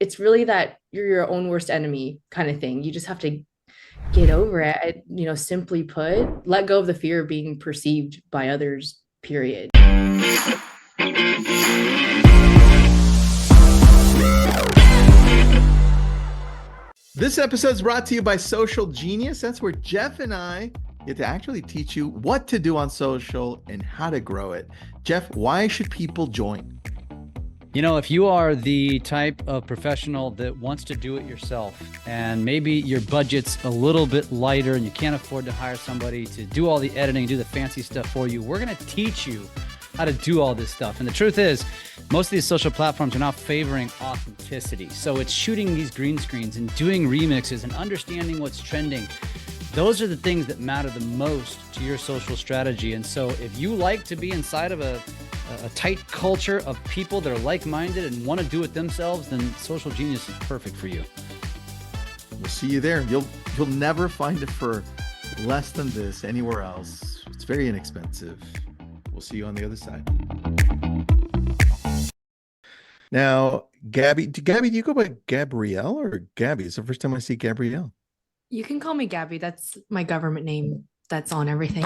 it's really that you're your own worst enemy kind of thing. You just have to get over it. Simply put, let go of the fear of being perceived by others, period. This episode is brought to you by SocialGenius. That's where Jeff and I get to actually teach you what to do on social and how to grow it. Jeff, why should people join? If you are the type of professional that wants to do it yourself, and maybe your budget's a little bit lighter and you can't afford to hire somebody to do all the editing, do the fancy stuff for you, we're going to teach you how to do all this stuff. And the truth is, most of these social platforms are not favoring authenticity. So it's shooting these green screens and doing remixes and understanding what's trending. Those are the things that matter the most to your social strategy. And so if you like to be inside of a tight culture of people that are like-minded and want to do it themselves, then SocialGenius is perfect for you. We'll see you there. You'll never find it for less than this anywhere else. It's very inexpensive. We'll see you on the other side. Now, Gabby, do you go by Gabrielle or Gabby? It's the first time I see Gabrielle. You can call me Gabby. That's my government name. That's on everything.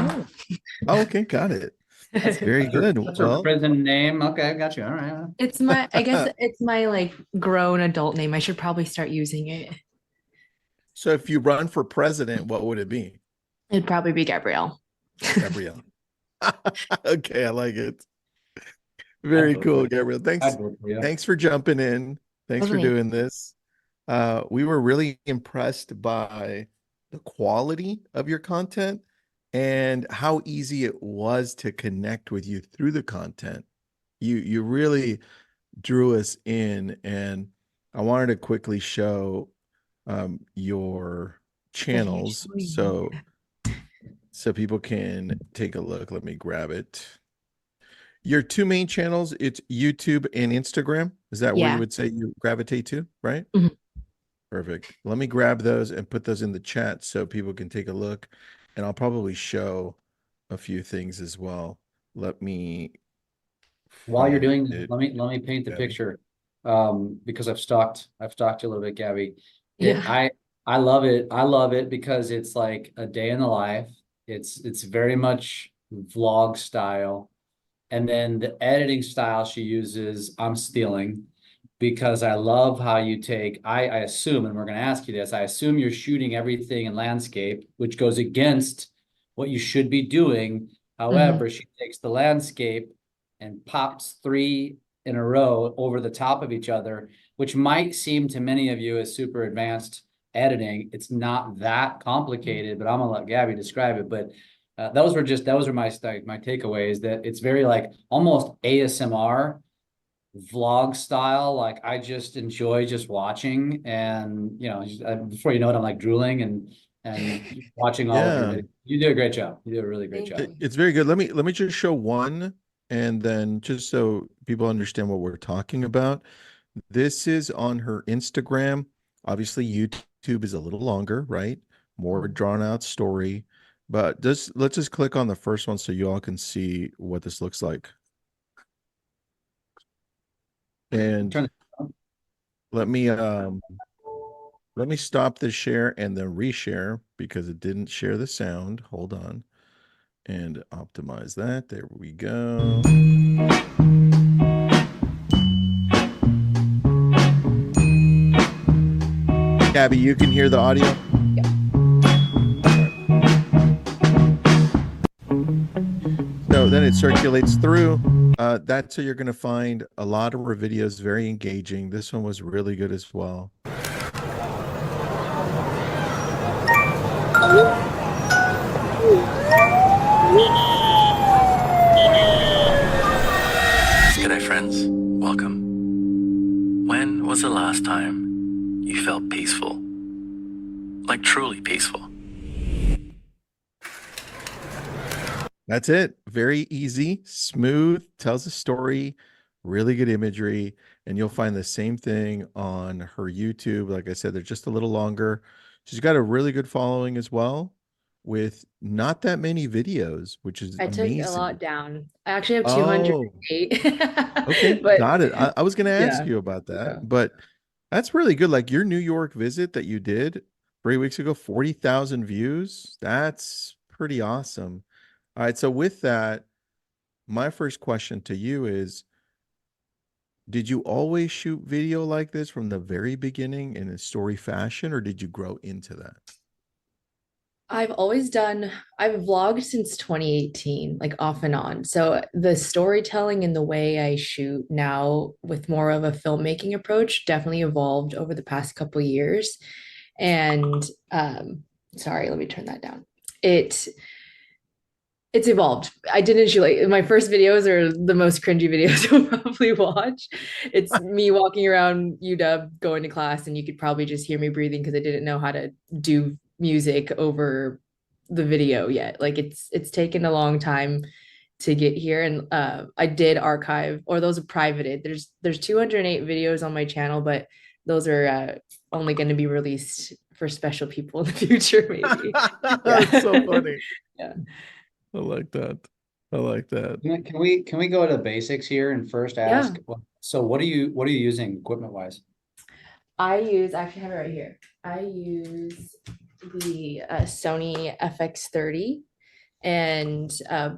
Oh, okay. Got it. That's very good. What's your prison name? Okay, I got you. All right. I guess it's my like grown adult name. I should probably start using it. So if you run for president, what would it be? It'd probably be Gabrielle. Gabrielle. Okay, I like it. Very cool, Gabrielle. Thanks for jumping in. Thanks for doing this. We were really impressed by the quality of your content and how easy it was to connect with you through the content. You really drew us in, and I wanted to quickly show your channels so people can take a look. Let me grab it. Your two main channels, it's YouTube and Instagram. Is that where you would say you gravitate to, right? Mm-hmm. Perfect. Let me grab those and put those in the chat so people can take a look. And I'll probably show a few things as well. Let me. While you're doing this, let me paint the picture, because I've stalked you a little bit, Gabby. I love it. I love it because it's like a day in the life. It's very much vlog style. And then the editing style she uses, I'm stealing, because I love how you take, I assume, and we're going to ask you this, I assume you're shooting everything in landscape, which goes against what you should be doing. However, she takes the landscape and pops 3 in a row over the top of each other, which might seem to many of you as super advanced editing. It's not that complicated, but I'm going to let Gabby describe it. But those were my takeaways, that it's very like almost ASMR vlog style. Like I just enjoy just watching, and before you know it, I'm like drooling and watching all of your videos. You do a great job. You do a really great job. It's very good. Let me just show one, and then just so people understand what we're talking about. This is on her Instagram. Obviously, YouTube is a little longer, right? More drawn out story. But let's just click on the first one so you all can see what this looks like. And let me stop the share and then reshare because it didn't share the sound. Hold on. And optimize that. There we go. Gabby, you can hear the audio? So then it circulates through. That's how you're going to find a lot of our videos very engaging. This one was really good as well. G'day friends, welcome. When was the last time you felt peaceful? Like truly peaceful? That's it. Very easy, smooth, tells a story, really good imagery, and you'll find the same thing on her YouTube. Like I said, they're just a little longer. She's got a really good following as well, with not that many videos, which is amazing. Took a lot down. I actually have 208. Okay, but got it. I was going to ask you about that, but That's really good. Like your New York visit that you did 3 weeks ago, 40,000 views. That's pretty awesome. All right. So with that, my first question to you is, did you always shoot video like this from the very beginning in a story fashion, or did you grow into that? I've vlogged since 2018, like off and on. So the storytelling and the way I shoot now with more of a filmmaking approach definitely evolved over the past couple years. And sorry, let me turn that down. It's evolved. I didn't shoot like my first videos are the most cringy videos you'll probably watch. It's me walking around UW going to class, and you could probably just hear me breathing because I didn't know how to do music over the video yet. Like it's taken a long time to get here. And I did archive, or those are privated. There's 208 videos on my channel, but those are only going to be released for special people in the future, maybe. That's so funny. Yeah. I like that. I like that. Can we go to basics here and first ask, so what are you using equipment wise? I actually have it right here. I use the Sony FX30. And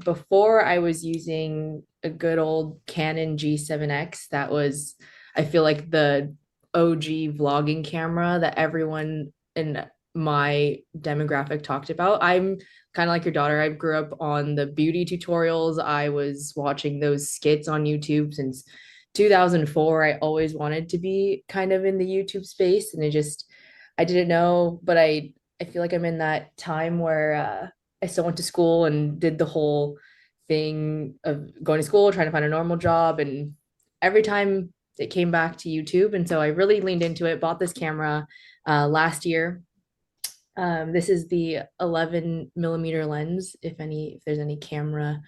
before I was using a good old Canon G7X. That was, I feel like, the OG vlogging camera that everyone in my demographic talked about. I'm kind of like your daughter. I grew up on the beauty tutorials. I was watching those skits on YouTube since 2004. I always wanted to be kind of in the YouTube space, and I didn't know, but I feel like I'm in that time where I still went to school and did the whole thing of going to school, trying to find a normal job. And every time it came back to YouTube. And so I really leaned into it, bought this camera last year. This is the 11mm lens, if there's any camera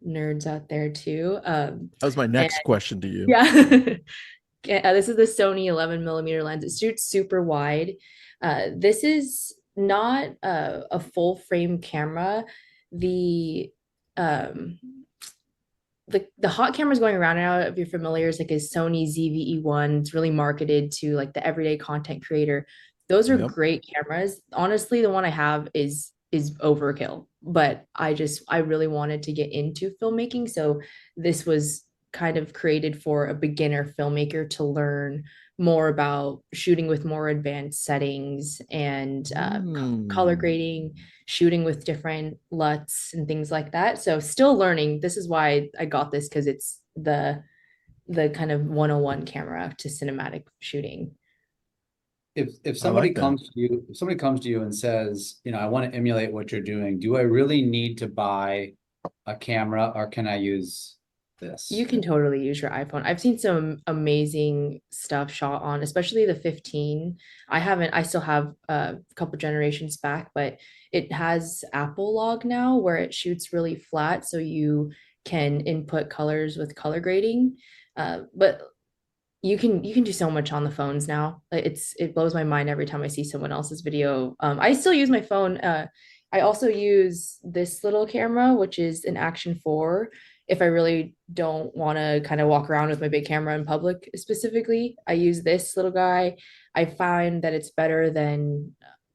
nerds out there too. That was my next question to you. Yeah. This is the Sony 11mm lens. It shoots super wide. This is not a full frame camera. The hot cameras going around now, if you're familiar, is like a Sony ZV-E1. It's really marketed to like the everyday content creator. Those are great cameras. Honestly, the one I have is overkill, but I really wanted to get into filmmaking. So this was kind of created for a beginner filmmaker to learn more about shooting with more advanced settings and color grading, shooting with different LUTs and things like that. So still learning. This is why I got this, because it's the kind of 101 camera to cinematic shooting. If somebody comes to you and says, I want to emulate what you're doing, do I really need to buy a camera, or can I use this? You can totally use your iPhone. I've seen some amazing stuff shot on, especially the 15. I still have a couple generations back, but it has Apple Log now where it shoots really flat, so you can input colors with color grading. But you can do so much on the phones now. It blows my mind every time I see someone else's video. I still use my phone. I also use this little camera, which is an Action 4. If I really don't want to kind of walk around with my big camera in public specifically, I use this little guy. I find that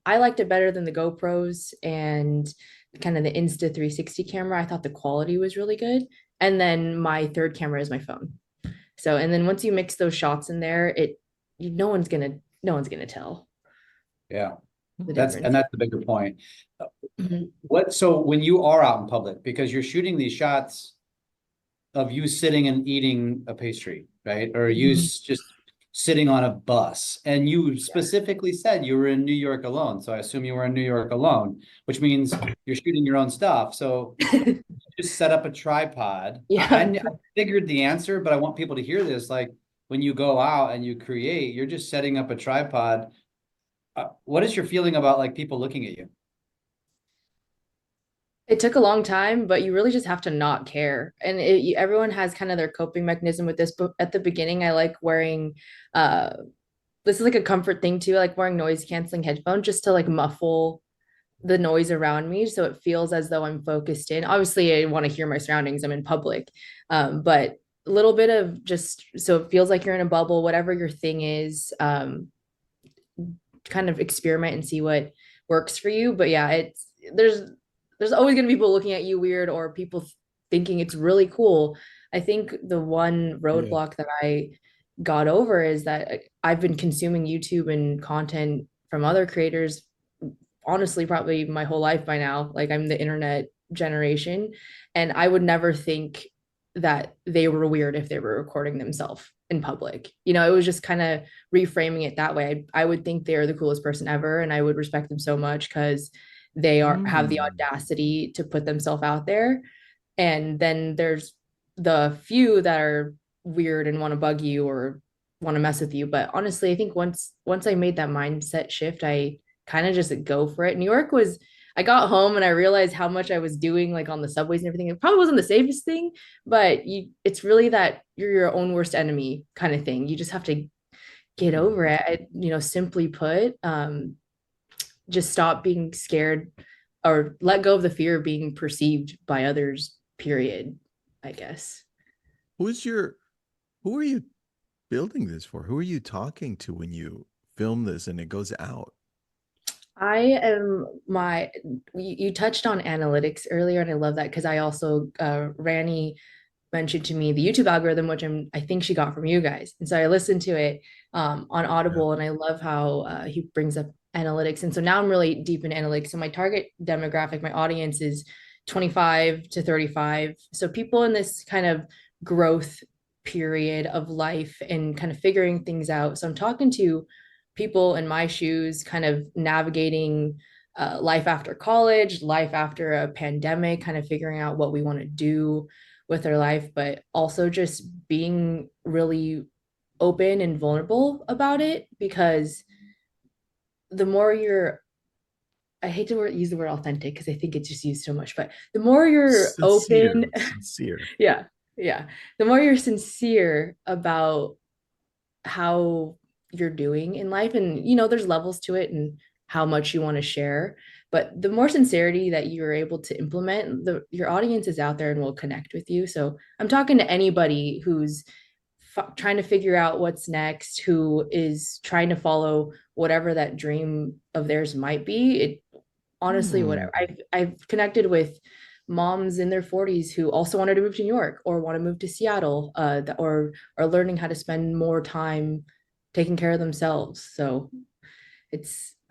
I liked it better than the GoPros and kind of the Insta360 camera. I thought the quality was really good. And then my third camera is my phone. So, and then once you mix those shots in there, no one's gonna tell. Yeah, that's the bigger point. So when you are out in public, because you're shooting these shots of you sitting and eating a pastry, right? Or you just sitting on a bus, and you specifically said you were in New York alone. So I assume you were in New York alone, which means you're shooting your own stuff. So just set up a tripod. Yeah. I figured the answer, but I want people to hear this. Like when you go out and you create, you're just setting up a tripod. What is your feeling about like people looking at you? It took a long time, but you really just have to not care. And everyone has kind of their coping mechanism with this. But at the beginning, I like wearing, this is like a comfort thing too. I like wearing noise canceling headphones just to like muffle the noise around me, so it feels as though I'm focused in. Obviously, I want to hear my surroundings. I'm in public, but little bit of just so it feels like you're in a bubble, whatever your thing is, kind of experiment and see what works for you. But yeah, there's always going to be people looking at you weird or people thinking it's really cool. I think the one roadblock that I got over is that I've been consuming YouTube and content from other creators honestly probably my whole life by now. Like I'm the internet generation, and I would never think that they were weird if they were recording themselves in public. You know, it was just kind of reframing it that way. I would think they're the coolest person ever, and I would respect them so much because they have the audacity to put themselves out there. And then there's the few that are weird and want to bug you or want to mess with you. But honestly, I think once I made that mindset shift, I kind of just go for it. New York was, I got home and I realized how much I was doing like on the subways and everything. It probably wasn't the safest thing, but it's really that you're your own worst enemy kind of thing. You just have to get over it. Simply put, just stop being scared or let go of the fear of being perceived by others, period, I guess. Who are you building this for? Who are you talking to when you film this and it goes out? You touched on analytics earlier, and I love that because I also, Rani mentioned to me the YouTube algorithm, which I think she got from you guys. And so I listened to it on Audible, and I love how he brings up analytics. And so now I'm really deep in analytics. So my target demographic, my audience is 25 to 35. So people in this kind of growth period of life and kind of figuring things out. So I'm talking to people in my shoes, kind of navigating life after college, life after a pandemic, kind of figuring out what we want to do with our life, but also just being really open and vulnerable about it, because the more I hate to use the word authentic because I think it's just used so much, but the more you're sincere. Yeah. The more you're sincere about how you're doing in life, and there's levels to it and how much you want to share, but the more sincerity that you're able to implement, your audience is out there and will connect with you. So I'm talking to anybody who's trying to figure out what's next, who is trying to follow whatever that dream of theirs might be. It honestly, whatever. I've connected with moms in their 40s who also wanted to move to New York or want to move to Seattle, or are learning how to spend more time taking care of themselves. So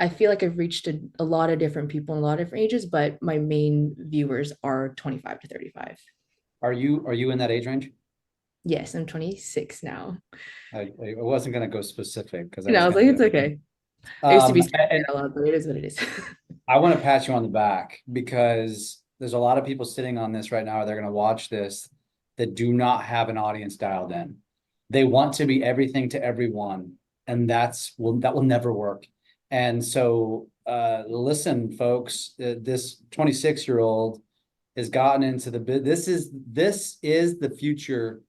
I feel like I've reached a lot of different people in a lot of different ages, but my main viewers are 25 to 35. Are you in that age range? Yes, I'm 26 now. I wasn't going to go specific because I was like, it's okay. I used to be scared a lot, but it is what it is. I want to pat you on the back because there's a lot of people sitting on this right now, they're going to watch this, that do not have an audience dialed in. They want to be everything to everyone, and that will never work. And so listen, folks, this 26-year-old has gotten into this is the future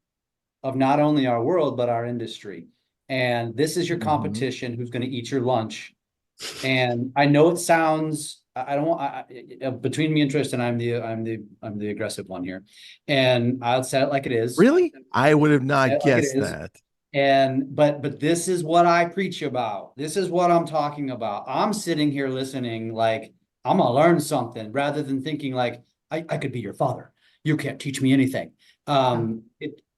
of not only our world, but our industry. And this is your competition who's going to eat your lunch. And I know it sounds, I don't want, between me and Tristan, I'm the aggressive one here. And I'll say it like it is. Really? I would have not guessed that. And but this is what I preach about. This is what I'm talking about. I'm sitting here listening like I'm gonna learn something rather than thinking like I could be your father. You can't teach me anything.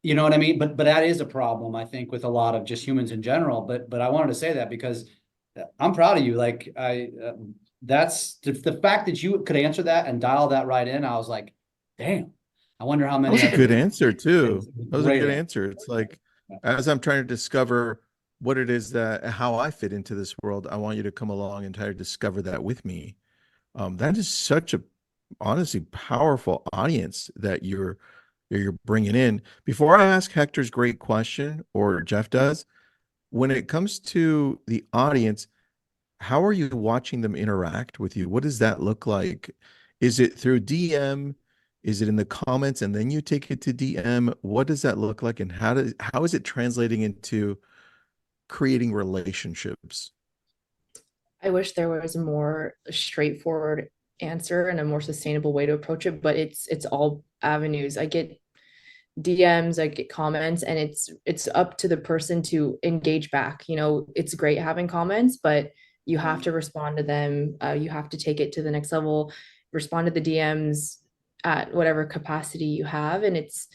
You know what I mean? But that is a problem, I think, with a lot of just humans in general. But I wanted to say that because I'm proud of you. Like that's the fact that you could answer that and dial that right in. I was like, damn, I wonder how many. That was a good answer too. That was a good answer. It's like, as I'm trying to discover what it is how I fit into this world, I want you to come along and try to discover that with me. That is such a honestly powerful audience that you're bringing in. Before I ask Hector's great question, or Jeff does, when it comes to the audience, how are you watching them interact with you? What does that look like? Is it through DM? Is it in the comments and then you take it to DM? What does that look like? And how is it translating into creating relationships? I wish there was a more straightforward answer and a more sustainable way to approach it, but it's all avenues. I get DMs, I get comments, and it's up to the person to engage back. It's great having comments, but you have to respond to them. You have to take it to the next level, respond to the DMs at whatever capacity you have. And it's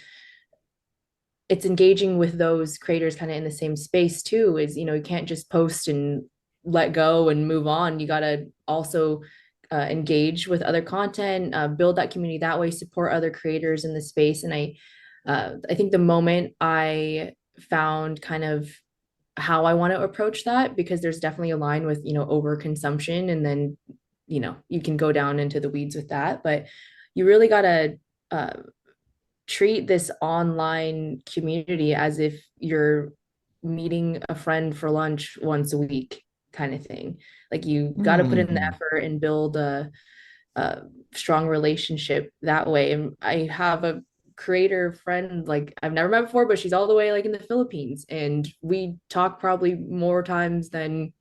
engaging with those creators kind of in the same space too. Is, you can't just post and let go and move on. You got to also engage with other content, build that community that way, support other creators in the space. And I think the moment I found kind of how I want to approach that, because there's definitely a line with, overconsumption, and then, you can go down into the weeds with that, but you really got to treat this online community as if you're meeting a friend for lunch once a week kind of thing. Like, you got to put in the effort and build a strong relationship that way. And I have a creator friend, like, I've never met before, but she's all the way like in the Philippines, and we talk probably more times than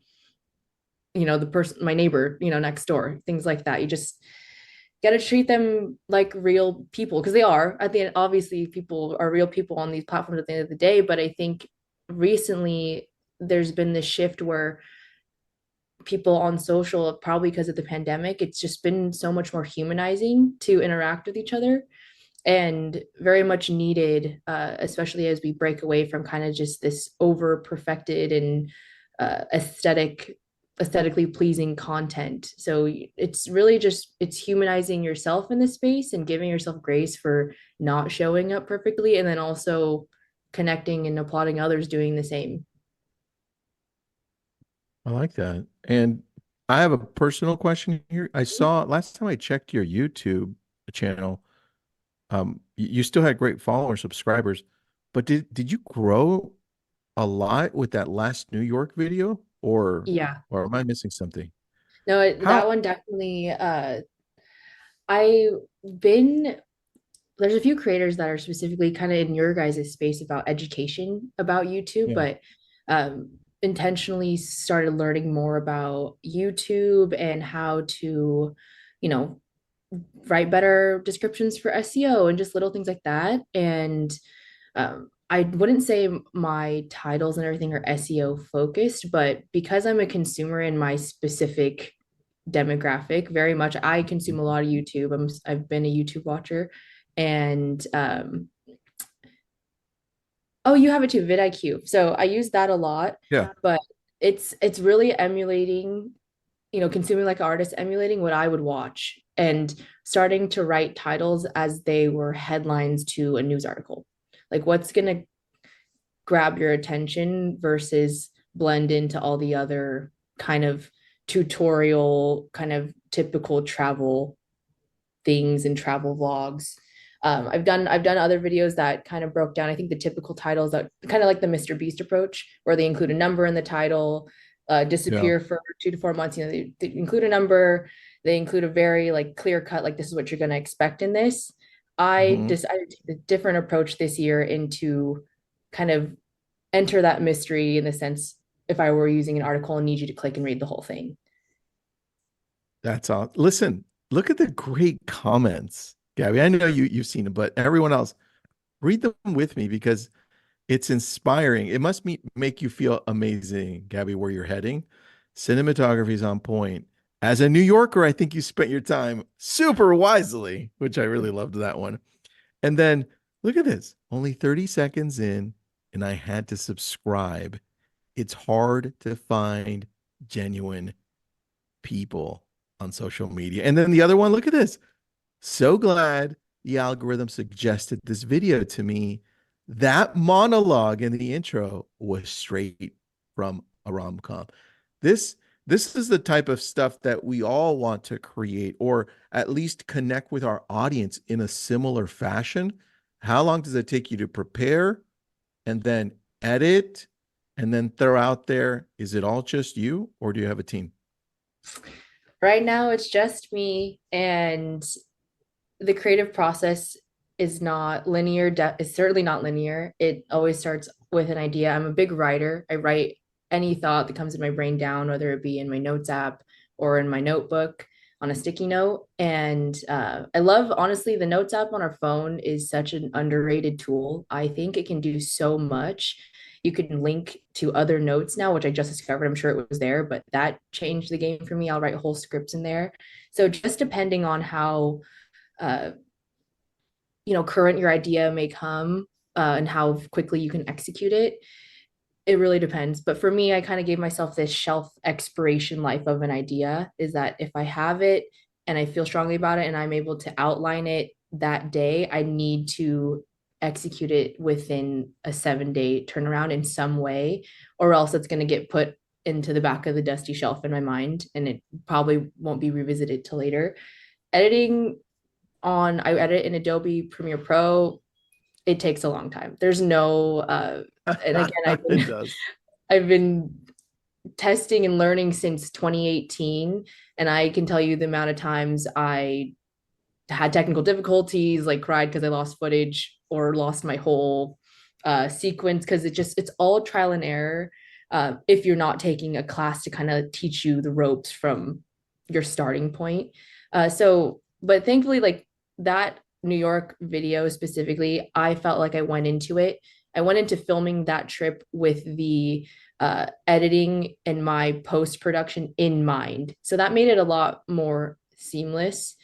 the person, my neighbor, next door, things like that. You just got to treat them like real people, because they are. At the end, obviously people are real people on these platforms at the end of the day, but I think recently there's been this shift where people on social, probably because of the pandemic, it's just been so much more humanizing to interact with each other, and very much needed, especially as we break away from kind of just this over perfected and aesthetically pleasing content. So it's really just, it's humanizing yourself in this space and giving yourself grace for not showing up perfectly, and then also connecting and applauding others doing the same. I like that. And I have a personal question here. I saw last time I checked your YouTube channel, you still had great followers, subscribers, but did you grow a lot with that last New York video, or am I missing something? No, that one definitely, there's a few creators that are specifically kind of in your guys' space about education about YouTube, but intentionally started learning more about YouTube and how to, write better descriptions for SEO and just little things like that. And I wouldn't say my titles and everything are SEO focused, but because I'm a consumer in my specific demographic, very much, I consume a lot of YouTube. I've been a YouTube watcher, and oh, you have it too, vidIQ. So I use that a lot. Yeah. But it's really emulating, consuming like artists, emulating what I would watch, and starting to write titles as they were headlines to a news article. Like, what's going to grab your attention versus blend into all the other kind of tutorial, kind of typical travel things and travel vlogs. I've done other videos that kind of broke down, I think, the typical titles, that kind of like the Mr. Beast approach, where they include a number in the title, disappear for 2 to 4 months. They include a number, they include a very like clear cut, like, this is what you're going to expect in this. I decided to take a different approach this year, into kind of enter that mystery, in the sense, if I were using an article, and need you to click and read the whole thing. That's all. Listen, look at the great comments, Gabby. I know you've seen them, but everyone else, read them with me, because it's inspiring. It must make you feel amazing, Gabby, where you're heading. Cinematography is on point. As a New Yorker, I think you spent your time super wisely, which I really loved that one. And then look at this, only 30 seconds in, and I had to subscribe. It's hard to find genuine people on social media. And then the other one, look at this. So glad the algorithm suggested this video to me. That monologue in the intro was straight from a rom-com. This is the type of stuff that we all want to create, or at least connect with our audience in a similar fashion. How long does it take you to prepare and then edit and then throw out there? Is it all just you, or do you have a team? Right now, it's just me, and the creative process is not linear. It's certainly not linear. It always starts with an idea. I'm a big writer. I write any thought that comes in my brain down, whether it be in my notes app or in my notebook. on a sticky note. And I love, honestly, the Notes app on our phone is such an underrated tool. I think it can do so much. You can link to other notes now, which I just discovered. I'm sure it was there, but that changed the game for me. I'll write whole scripts in there. So just depending on how current your idea may come, and how quickly you can execute it, it really depends. But for me, I kind of gave myself this shelf expiration life of an idea, is that if I have it and I feel strongly about it and I'm able to outline it that day, I need to execute it within a 7-day turnaround in some way, or else it's going to get put into the back of the dusty shelf in my mind and it probably won't be revisited till later. Editing I edit in Adobe Premiere Pro. It takes a long time. There's no and again, I've been testing and learning since 2018, and I can tell you the amount of times I had technical difficulties, like cried because I lost footage or lost my whole sequence, because it's all trial and error. If you're not taking a class to kind of teach you the ropes from your starting point. But thankfully, like that New York video specifically, I felt like I went into filming that trip with the editing and my post-production in mind. So that made it a lot more seamless.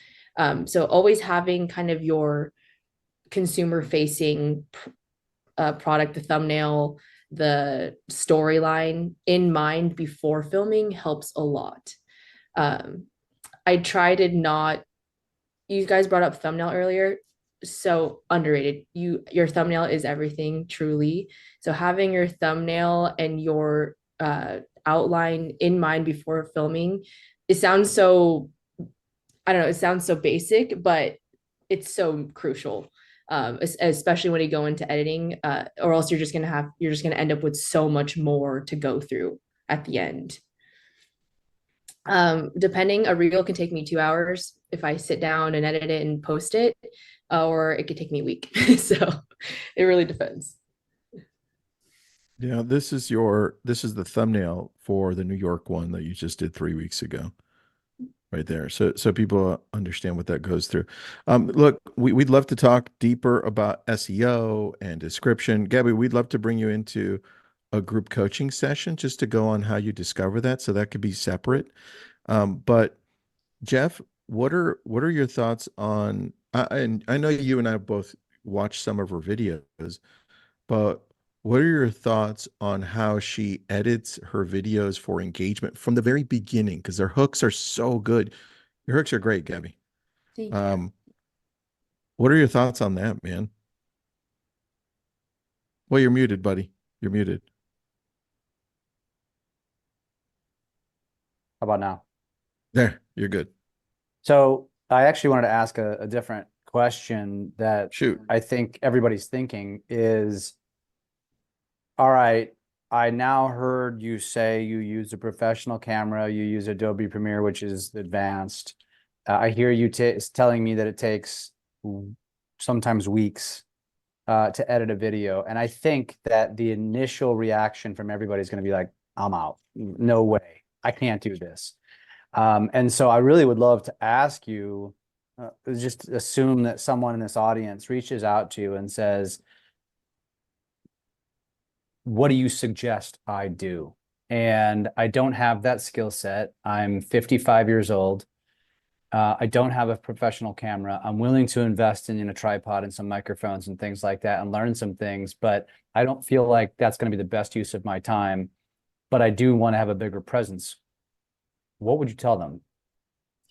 So always having kind of your consumer facing product, the thumbnail, the storyline in mind before filming helps a lot. I try to not, you guys brought up thumbnail earlier, so underrated. Your thumbnail is everything, truly. So having your thumbnail and your outline in mind before filming, it sounds so, I don't know, it sounds so basic, but it's so crucial. Especially when you go into editing, or else you're just gonna end up with so much more to go through at the end. Depending, a reel can take me 2 hours if I sit down and edit it and post it, or it could take me a week. So it really depends. Yeah, this is the thumbnail for the New York one that you just did 3 weeks ago. Right there. So people understand what that goes through. Look, we'd love to talk deeper about SEO and description. Gabby, we'd love to bring you into a group coaching session just to go on how you discover that. So that could be separate. But Jeff, what are your thoughts on, and I know you and I both watched some of her videos, but what are your thoughts on how she edits her videos for engagement from the very beginning? Because their hooks are so good. Your hooks are great, Gabby. Thank you. What are your thoughts on that, man? Well, you're muted, buddy. You're muted. How about now? There, you're good. So I actually wanted to ask a different question that I think everybody's thinking is, all right, I now heard you say you use a professional camera, you use Adobe Premiere, which is advanced. I hear you telling me that it takes sometimes weeks to edit a video. And I think that the initial reaction from everybody is going to be like, I'm out. No way. I can't do this. And so I really would love to ask you, just assume that someone in this audience reaches out to you and says, what do you suggest I do? And I don't have that skill set. I'm 55 years old. I don't have a professional camera. I'm willing to invest in a tripod and some microphones and things like that and learn some things, but I don't feel like that's going to be the best use of my time, but I do want to have a bigger presence. What would you tell them?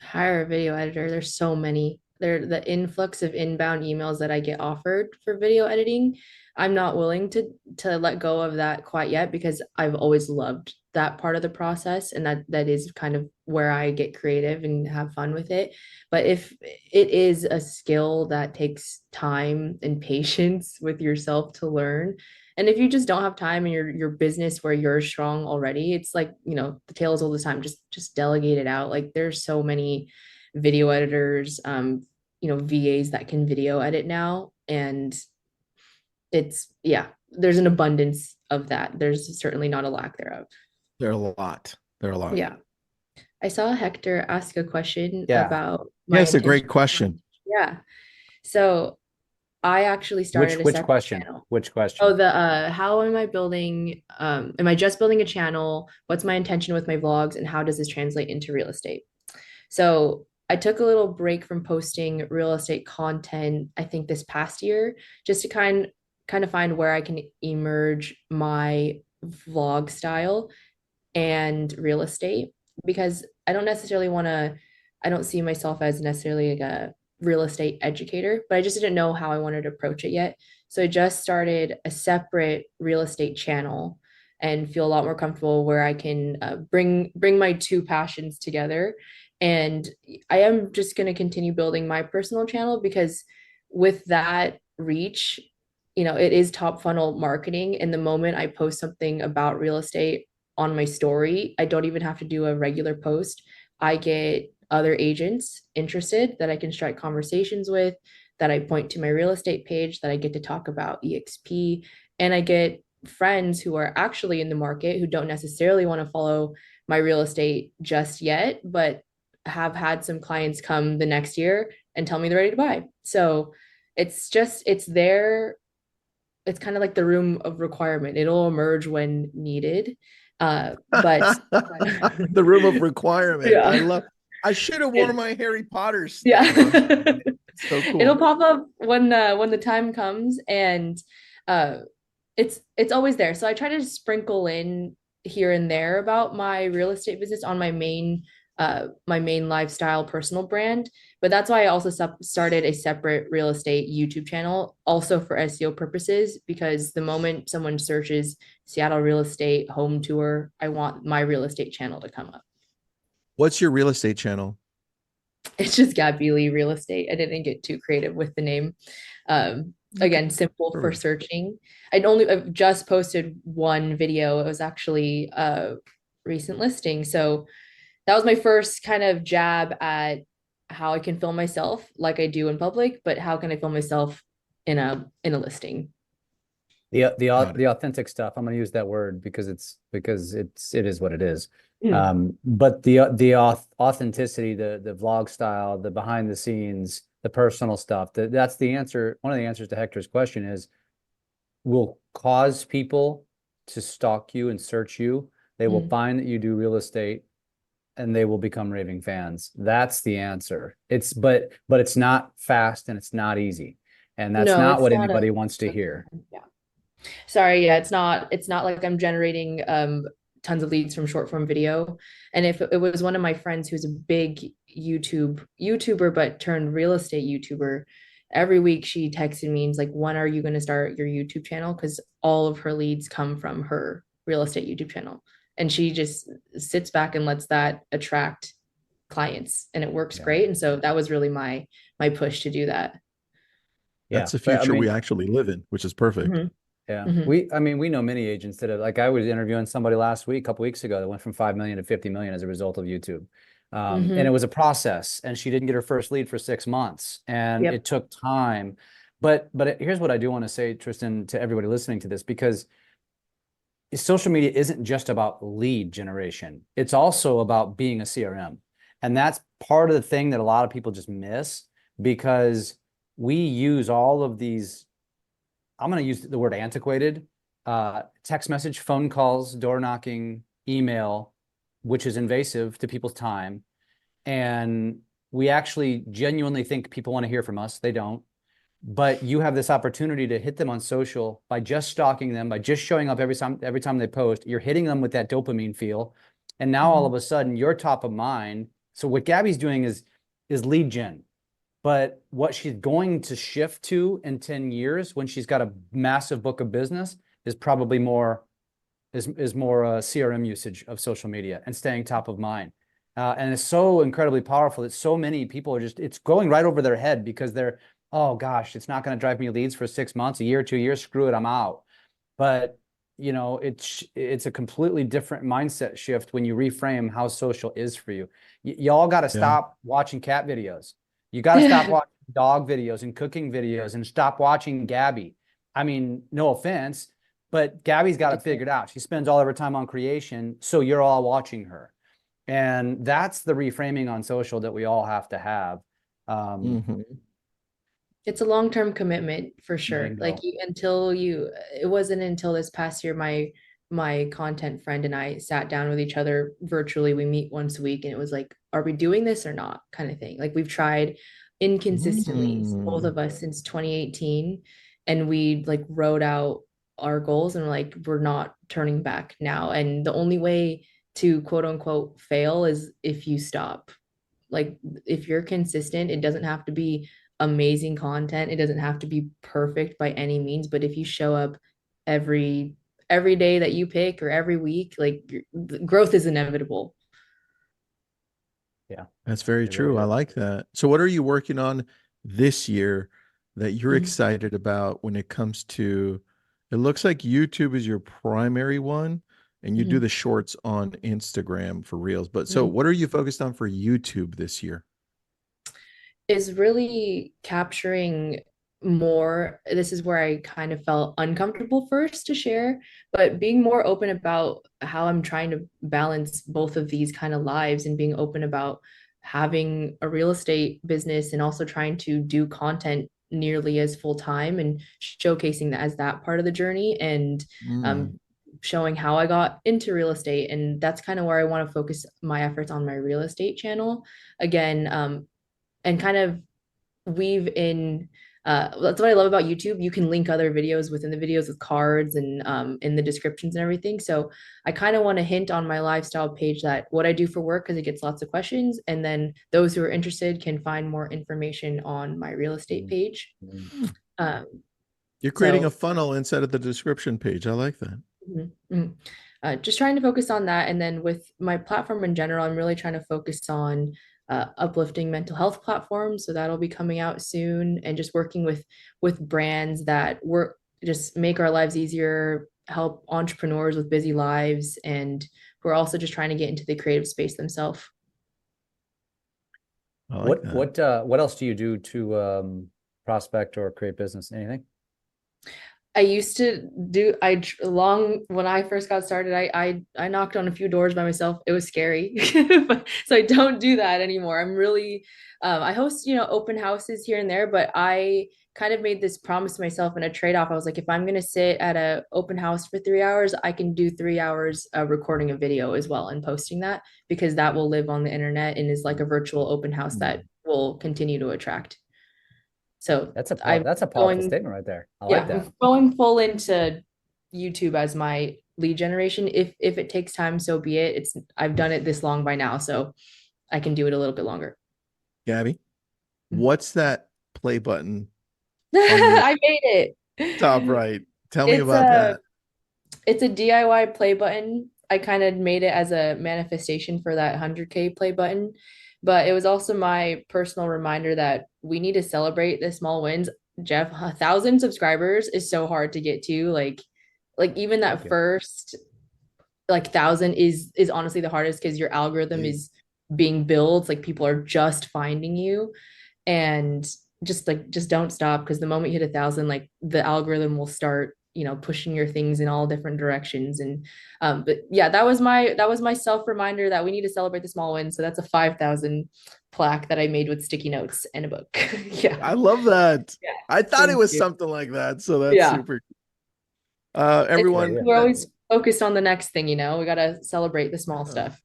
Hire a video editor. There's so many. The influx of inbound emails that I get offered for video editing, I'm not willing to let go of that quite yet, because I've always loved that part of the process, and that is kind of where I get creative and have fun with it. But if it is a skill that takes time and patience with yourself to learn, and if you just don't have time in your business where you're strong already, it's like, the tale is all the time, just delegate it out. Like, there's so many video editors, VAs that can video edit now, and there's an abundance of that. There's certainly not a lack thereof. There are a lot. Yeah. I saw Hector ask a question Yeah. about my Yes, a great intention. question. Yeah. So I actually started a Which separate question? channel. Which question? Oh, how am I building, am I just building a channel? What's my intention with my vlogs and how does this translate into real estate? So I took a little break from posting real estate content, I think this past year, just to kind of find where I can emerge my vlog style and real estate because I don't necessarily want to, I don't see myself as necessarily like a real estate educator, but I just didn't know how I wanted to approach it yet. So I just started a separate real estate channel and feel a lot more comfortable where I can bring my two passions together. And I am just going to continue building my personal channel because with that reach, it is top funnel marketing. And the moment I post something about real estate on my story, I don't even have to do a regular post. I get other agents interested that I can strike conversations with, that I point to my real estate page, that I get to talk about EXP, and I get friends who are actually in the market who don't necessarily want to follow my real estate just yet, but have had some clients come the next year and tell me they're ready to buy. So it's there. It's kind of like the room of requirement. It'll emerge when needed. But the room of requirement. Yeah. I should have worn my Harry Potter stuff. Yeah. So cool. It'll pop up when the time comes, and it's always there. So I try to sprinkle in here and there about my real estate business on my main lifestyle personal brand. But that's why I also started a separate real estate YouTube channel, also for SEO purposes, because the moment someone searches Seattle real estate home tour, I want my real estate channel to come up. What's your real estate channel? It's just Gabby Lee Real Estate. I didn't get too creative with the name. Again, simple for searching. I've just posted one video. It was actually a recent listing. So that was my first kind of jab at how I can film myself like I do in public, but how can I film myself in a listing? The authentic stuff. I'm going to use that word because it is what it is. But the authenticity, the vlog style, the behind the scenes, the personal stuff, that's the answer. One of the answers to Hector's question is will cause people to stalk you and search you. They will find that you do real estate and they will become raving fans. That's the answer. But it's not fast and it's not easy. And that's not what anybody wants to hear. Yeah. Sorry, yeah, it's not like I'm generating tons of leads from short form video. And if it was one of my friends who's a big YouTuber but turned real estate YouTuber, every week she texted me and was like, when are you going to start your YouTube channel? Because all of her leads come from her real estate YouTube channel. And she just sits back and lets that attract clients, and it works great. And so that was really my push to do that. That's the future we actually live in, which is perfect. Yeah. We know many agents that have, like I was interviewing somebody last week, a couple weeks ago, that went from 5 million to 50 million as a result of YouTube. And it was a process, and she didn't get her first lead for 6 months, and it took time. But here's what I do want to say, Tristan, to everybody listening to this, because social media isn't just about lead generation. It's also about being a CRM. And that's part of the thing that a lot of people just miss, because we use all of these, I'm going to use the word antiquated, text message, phone calls, door knocking, email, which is invasive to people's time. And we actually genuinely think people want to hear from us. They don't. But you have this opportunity to hit them on social by just stalking them, by just showing up every time they post. You're hitting them with that dopamine feel. And now all of a sudden you're top of mind. So what Gabby's doing is lead gen. But what she's going to shift to in 10 years when she's got a massive book of business is probably more CRM usage of social media and staying top of mind. And it's so incredibly powerful that so many people are it's going right over their head because they're, oh gosh, it's not going to drive me leads for 6 months, a year, 2 years, screw it, I'm out. But it's a completely different mindset shift when you reframe how social is for you. Y'all got to stop watching cat videos. You got to stop watching dog videos and cooking videos and stop watching Gabby. I mean, no offense, but Gabby's got it figured out. She spends all of her time on creation, so you're all watching her. And that's the reframing on social that we all have to have. It's a long-term commitment for sure. Bingo. Like it wasn't until this past year, my content friend and I sat down with each other virtually. We meet once a week and it was like, are we doing this or not? Kind of thing. Like we've tried inconsistently, both of us, since 2018. And we like wrote out our goals and like, we're not turning back now. And the only way to quote unquote fail is if you stop. Like if you're consistent, it doesn't have to be amazing content. It doesn't have to be perfect by any means, but if you show up every day that you pick or every week, like growth is inevitable. Yeah, that's very true. I like that. So what are you working on this year that you're excited about when it comes to, it looks like YouTube is your primary one and you do the shorts on Instagram for Reels. But so what are you focused on for YouTube this year? Is really capturing more. This is where I kind of felt uncomfortable first to share, but being more open about how I'm trying to balance both of these kind of lives and being open about having a real estate business and also trying to do content nearly as full time and showcasing that as that part of the journey and showing how I got into real estate. And that's kind of where I want to focus my efforts on my real estate channel again. And kind of weave in that's what I love about YouTube. You can link other videos within the videos with cards and in the descriptions and everything. So I kind of want to hint on my lifestyle page that what I do for work, because it gets lots of questions, and then those who are interested can find more information on my real estate page. You're creating a funnel inside of the description page. I like that. Just trying to focus on that. And then with my platform in general, I'm really trying to focus on uplifting mental health platforms. So that'll be coming out soon, and just working with brands that work, just make our lives easier, help entrepreneurs with busy lives, and who are also just trying to get into the creative space themselves. What else do you do to prospect or create business? Anything? I used to do, when I first got started, I knocked on a few doors by myself. It was scary. So I don't do that anymore. I'm really, I host, open houses here and there, but I kind of made this promise to myself in a trade-off. I was like, if I'm going to sit at an open house for 3 hours, I can do 3 hours recording a video as well and posting that, because that will live on the internet and is like a virtual open house that will continue to attract. So that's a powerful statement right there. I like that. I'm going full into YouTube as my lead generation. If it takes time, so be it. I've done it this long by now, so I can do it a little bit longer. Gabby, what's that play button? I made it. Top right. Tell me about that. It's a DIY play button. I kind of made it as a manifestation for that 100K play button. But it was also my personal reminder that we need to celebrate the small wins. Jeff, 1,000 subscribers is so hard to get to. Like even that first 1,000 is honestly the hardest, because your algorithm is being built. Like people are just finding you, and just don't stop, because the moment you hit 1,000, like the algorithm will start pushing your things in all different directions. And but yeah, that was my self reminder that we need to celebrate the small wins. So that's a 5,000 plaque that I made with sticky notes and a book. Yeah, I love that. Yeah. I thought it was something like that, so that's super. Everyone, we're always focused on the next thing. We got to celebrate the small stuff.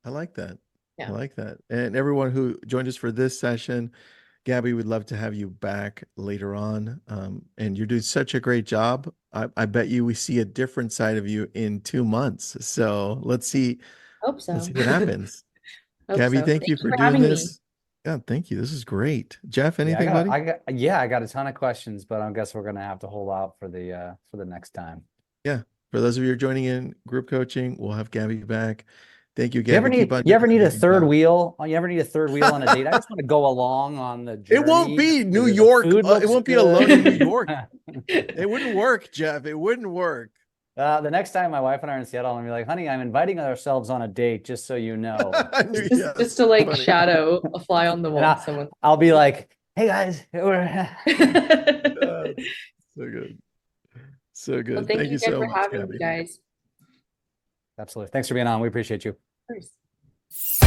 I like that. I like that. And everyone who joined us for this session, Gabby, we'd love to have you back later on. And you're doing such a great job. I bet you we see a different side of you in 2 months. So let's see. Hope so. Let's see what happens. Gabby, thank you for doing this. Yeah, thank you. This is great. Jeff, anything, buddy? I got a ton of questions, but I guess we're going to have to hold out for the next time. Yeah. For those of you who are joining in group coaching, we'll have Gabby back. Thank you, Gabby. You ever need a third wheel? You ever need a third wheel on a date? I just want to go along on the journey. It won't be New York. It won't be alone in New York. It wouldn't work, Jeff. It wouldn't work. The next time my wife and I are in Seattle, I'm gonna be like, honey, I'm inviting ourselves on a date, just so you know. just to shadow a fly on the wall. I'll be like, hey guys. So good. So good. Well, thank you so for much, having Gabby. me, guys. Absolutely. Thanks for being on. We appreciate you. Of course. you.